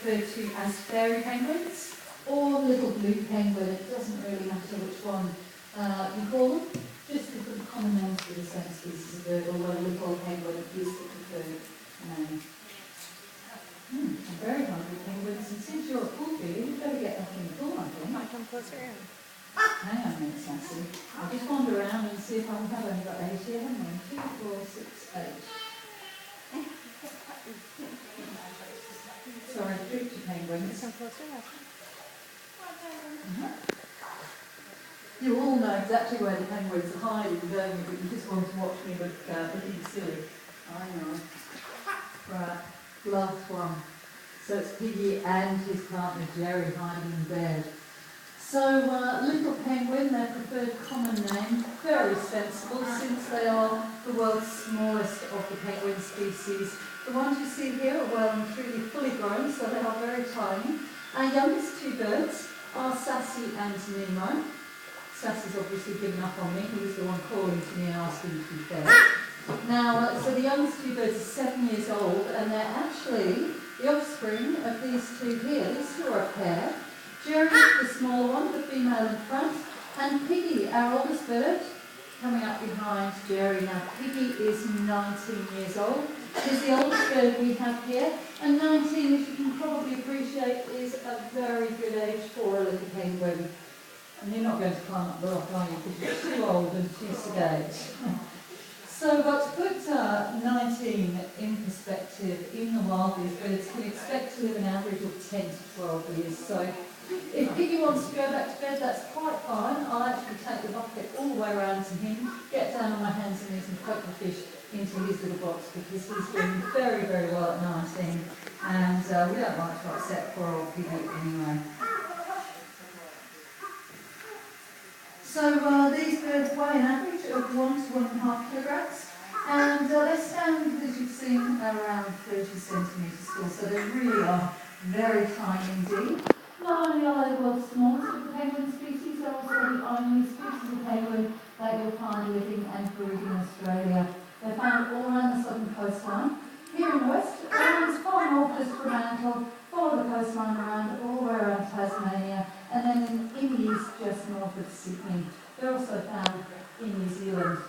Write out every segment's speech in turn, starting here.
referred to as fairy penguins or little blue penguin. It doesn't really matter which one you call them, just because the common names for the same species of bird, although little penguin is the preferred name. I'm very hungry, penguins, and since you're a pool feeder, you better get back in the pool, I think. Might come closer in. Hang on a minute, Sassy. I'll just wander around and see if I have only got 8 here. Hang on, 2, 4, 6, 8. Sorry, drip to penguins. Come closer enough. You all know exactly where the penguins are hiding, don't you? But you just want to watch me look looking silly. I know. Right, last one. So it's Piggy and his partner Jerry hiding in bed. So little penguin, their preferred common name, very sensible since they are the world's smallest of the penguin species. The ones you see here are well and truly fully grown, so they are very tiny. Our youngest two birds are Sassy and Nemo. Sassy's obviously given up on me. He was the one calling to me and asking to be fed. Now, so the youngest two birds are 7 years old, and they're actually the offspring of these two here. These two are a pair. Jerry, the smaller one, the female in front, and Piggy, our oldest bird, coming up behind Jerry. Now, Piggy is 19 years old. She's the oldest bird we have here, and 19, as you can probably appreciate, is a very good age for a little penguin. And you're not going to climb up the rock, are you? Because you're too old and too sedate. So, but to put 19 in perspective, in the wild, these birds can expect to live an average of 10 to 12 years. So, if Piggy wants to go back to bed, that's quite fine. I'll actually take the bucket all the way around to him, get down on my hands and knees and poke the fish into his little box, because he's doing very, very well at 19. And we don't like to upset poor old Piggy anyway. So these birds weigh an average of 1 to 1.5 kilograms, and they stand, as you've seen, around 30 centimetres tall, so they really are very tiny indeed. Not only are they the world's smallest of the penguin species, they're also the only species of penguin that you'll find living and breeding in Australia. They're found all around the southern coastline. Here in the west, as far north as Fremantle, follow the coastline around all the way around Tasmania, and then in the east, just north of Sydney. They're also found in New Zealand.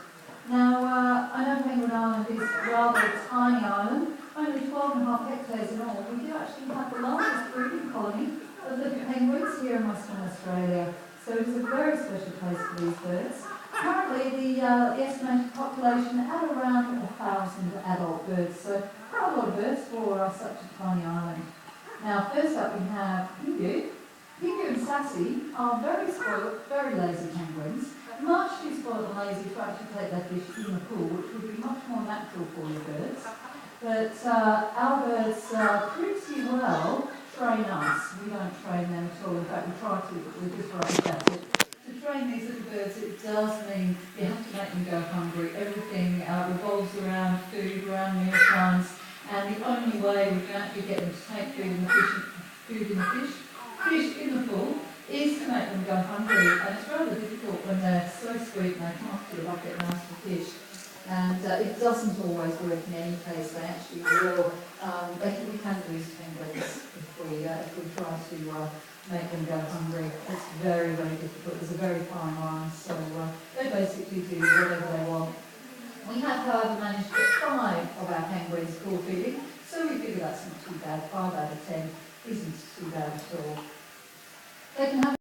Now, I know Penguin Island is rather a tiny island, only 12.5 hectares in all. We do actually have the largest breeding colony of little penguins here in Western Australia, so it's a very special place for these birds. Currently, the estimated population at around 1,000 adult birds, so quite a lot of birds for such a tiny island. Now, first up we have Pingu. Pingu and Sassy are very spoiled, very lazy penguins, much too spoiled and lazy to actually take their fish in the pool, which would be much more natural for your birds. But our birds pretty well train us. We don't train them at all. In fact, we try to, but we're just rubbish at it. To train these little birds, it does mean you have to make them go hungry. Everything revolves around food, around meal times, and the only way we can actually get them to take food in the fish in the pool, is to make them go hungry. And it's rather difficult when they're so sweet and they come up to the bucket and ask for fish. And it doesn't always work in any case. They actually will. We can lose penguins if we try to make them go hungry. It's very, very difficult. There's a very fine line. So they basically do whatever they want. We have, however, managed to get 5 of our penguins pool feeding, so we figure that's not too bad. 5 out of 10 isn't too bad at all. They can have